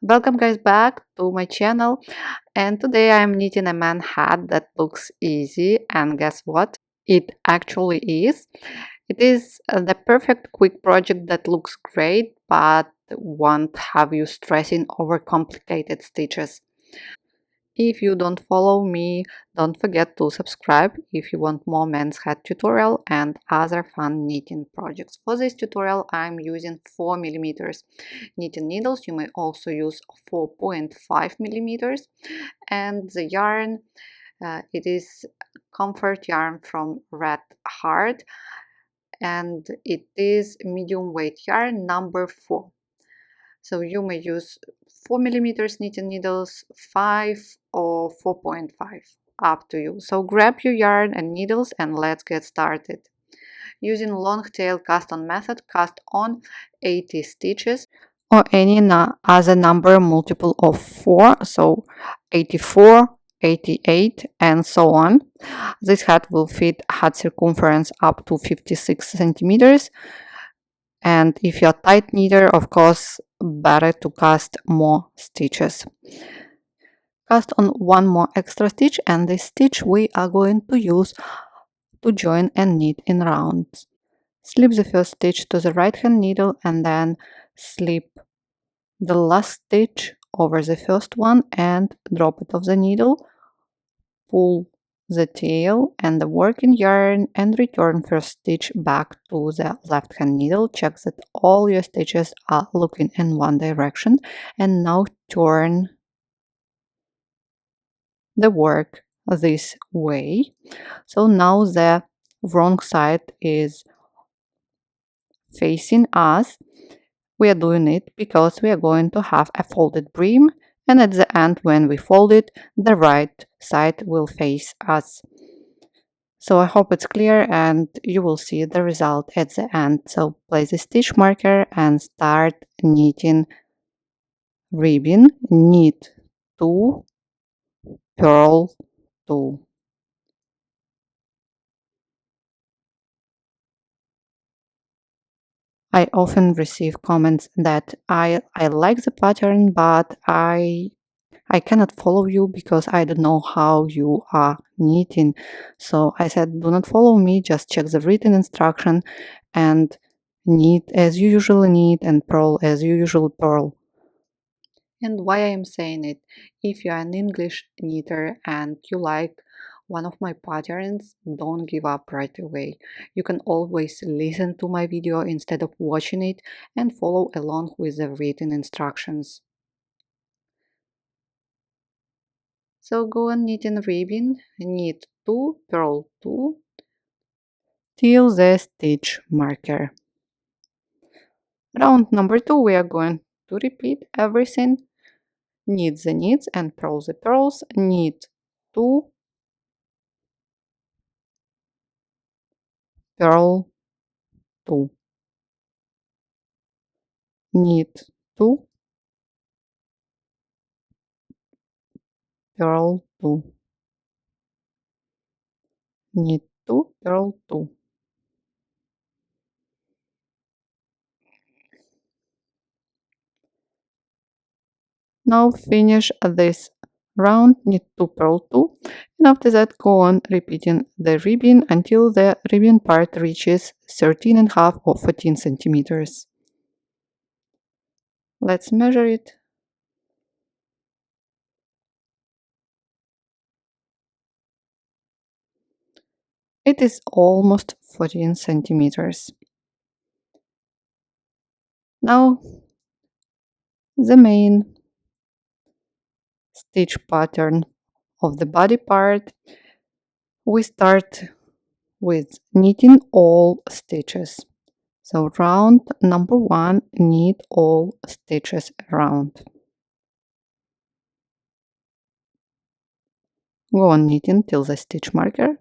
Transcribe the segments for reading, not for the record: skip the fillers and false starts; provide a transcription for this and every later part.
Welcome guys back to my channel, and today I'm knitting a man hat that looks easy, and guess what? It actually is. It is the perfect quick project that looks great but won't have you stressing over complicated stitches. If you don't follow me, don't forget to subscribe if you want more men's hat tutorial and other fun knitting projects. For this tutorial I'm using 4 millimeters knitting needles. You may also use 4.5 millimeters, and the yarn, it is comfort yarn from Red Heart, and it is medium weight yarn number 4. So you may use 4 millimeters knitting needles, 5 or 4.5, up to you. So grab your yarn and needles and let's get started. Using long tail cast on method, cast on 80 stitches or any other number multiple of 4, so 84, 88 and so on. This hat will fit hat circumference up to 56 centimeters, and if you're a tight knitter, of course better to cast more stitches. Cast on one more extra stitch, and this stitch we are going to use to join and knit in rounds. Slip the first stitch to the right hand needle and then slip the last stitch over the first one and drop it off the needle. Pull the tail and the working yarn and return first stitch back to the left hand needle. Check that all your stitches are looking in one direction, and now turn the work this way. So now the wrong side is facing us. We are doing it because we are going to have a folded brim, and at the end when we fold it, the right side will face us. So I hope it's clear and you will see the result at the end. So place a stitch marker and start knitting ribbon. Knit 2, purl 2. I often receive comments that I like the pattern, but I cannot follow you because I don't know how you are knitting. So I said, do not follow me, just check the written instruction and knit as you usually knit and purl as you usually purl. And why I am saying it, if you are an English knitter and you like one of my patterns, don't give up right away. You can always listen to my video instead of watching it and follow along with the written instructions. So go on knitting ribbon, knit 2, purl 2 till the stitch marker. Round number 2 we are going to repeat everything. Knit the knits and purl the purls. Knit 2, purl 2. Knit 2, purl 2. Knit 2, purl 2. Now finish this round, knit 2, purl 2, and after that go on repeating the ribbon until the ribbon part reaches 13.5 or 14 centimeters. Let's measure it. It is almost 14 centimeters. Now the main stitch pattern of the body part. We start with knitting all stitches. So round number 1, knit all stitches around. Go on knitting till the stitch marker.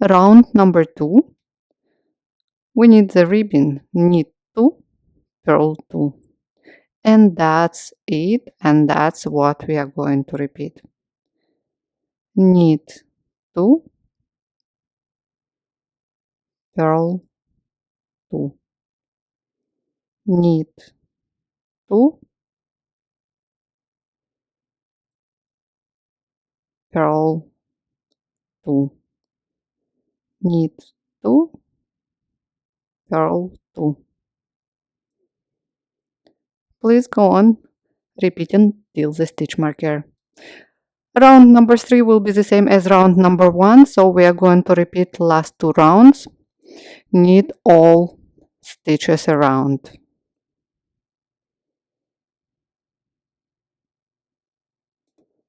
Round number 2, we knit the ribbon, knit 2, purl 2. And that's it, and that's what we are going to repeat. Knit 2, purl 2. Knit 2, purl 2, knit 2, purl 2. Please go on repeating till the stitch marker. Round number 3 will be the same as round number 1, so we are going to repeat last 2 rounds. Knit all stitches around.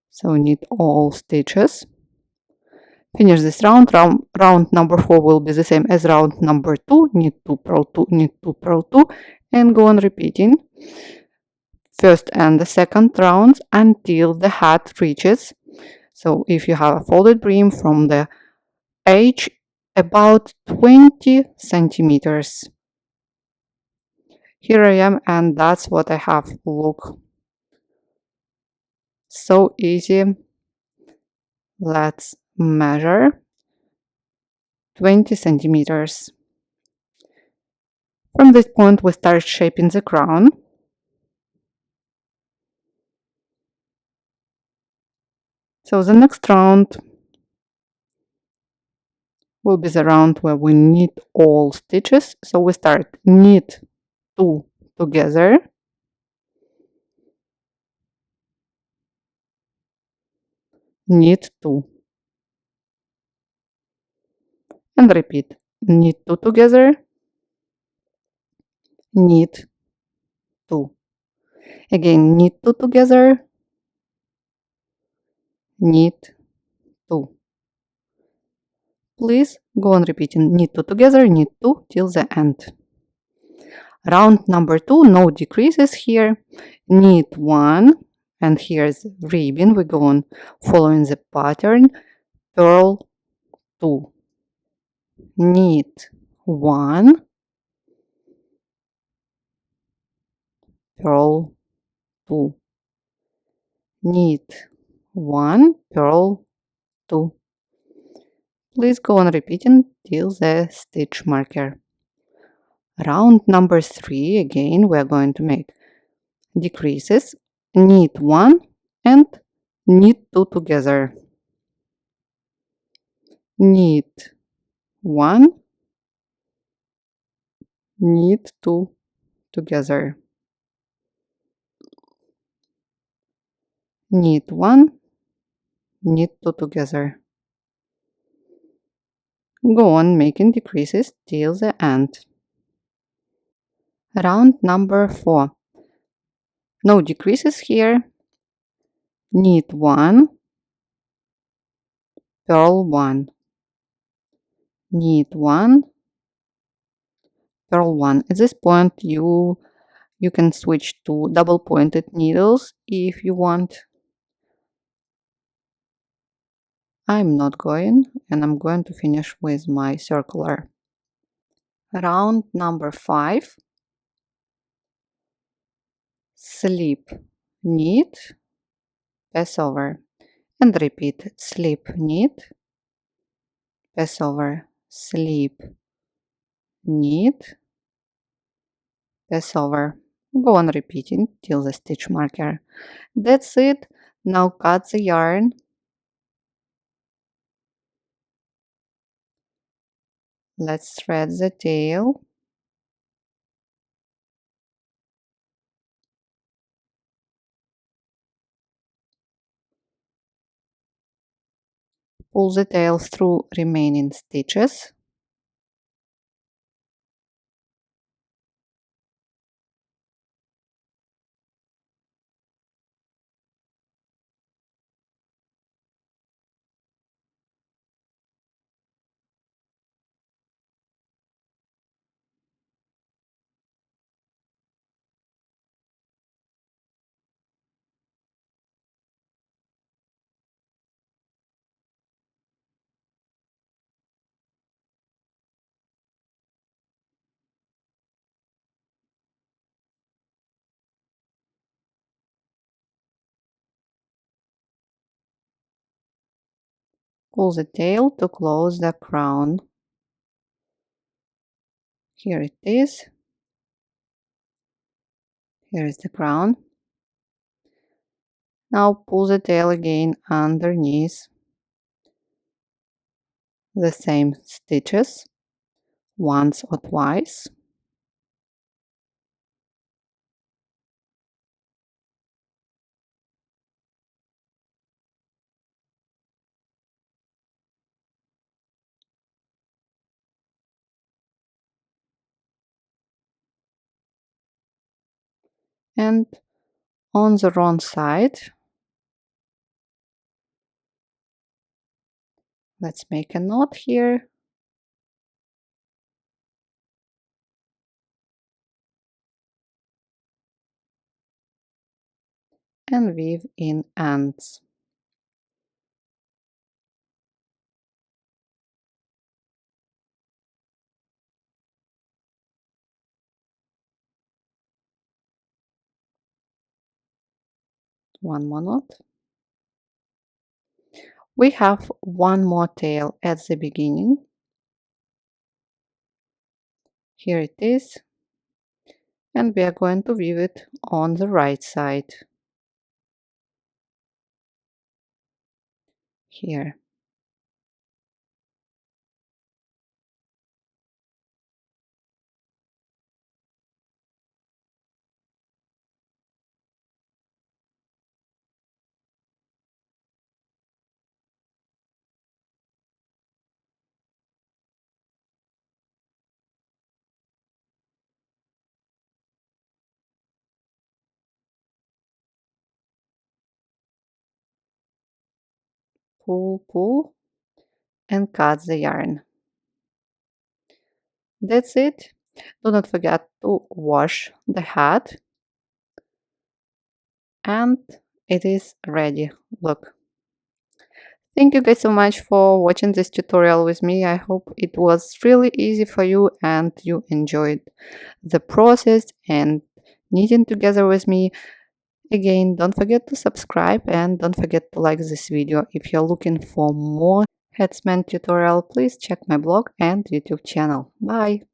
So knit all stitches. Finish this round. Round number 4 will be the same as round number 2. Knit 2, purl 2, knit 2, purl 2, and go on repeating first and the second rounds until the hat reaches. So if you have a folded brim from the edge about 20 centimeters. Here I am, and that's what I have. Look, so easy. Let's measure 20 centimeters. From this point we start shaping the crown. So the next round will be the round where we knit all stitches. So we start knit 2 together, knit 2, and repeat. Knit 2 together, knit 2. Again, knit 2 together, knit 2. Please go on repeating knit 2 together, knit 2 till the end. Round number 2, no decreases here. Knit 1, and here's ribbon. We go on following the pattern. Purl 2, knit 1, purl 2, knit 1, purl 2. Please go on repeating till the stitch marker. Round number 3, again we are going to make decreases. Knit 1 and knit 2 together. Knit 1, knit 2 together. Knit 1, knit 2 together. Go on making decreases till the end. Round number 4. No decreases here. Knit 1, purl 1, knit 1, purl 1. At this point you can switch to double pointed needles if you want. I'm not going, and I'm going to finish with my circular. Round number 5. Slip, knit, pass over, and repeat. Slip, knit, pass over, slip, knit, pass over. Go on repeating till the stitch marker. That's it. Now cut the yarn. Let's thread the tail. Pull the tail through remaining stitches. Pull the tail to close the crown. Here it is. Here is the crown. Now pull the tail again underneath the same stitches once or twice. And on the wrong side, let's make a knot here. And weave in ends. One more knot. We have one more tail at the beginning. Here it is. And we are going to weave it on the right side. Here. Pull, pull, and cut the yarn. That's it. Do not forget to wash the hat. And it is ready. Look. Thank you guys so much for watching this tutorial with me. I hope it was really easy for you and you enjoyed the process and knitting together with me. Again, don't forget to subscribe and don't forget to like this video. If you're looking for more Headsman tutorial, please check my blog and YouTube channel. Bye!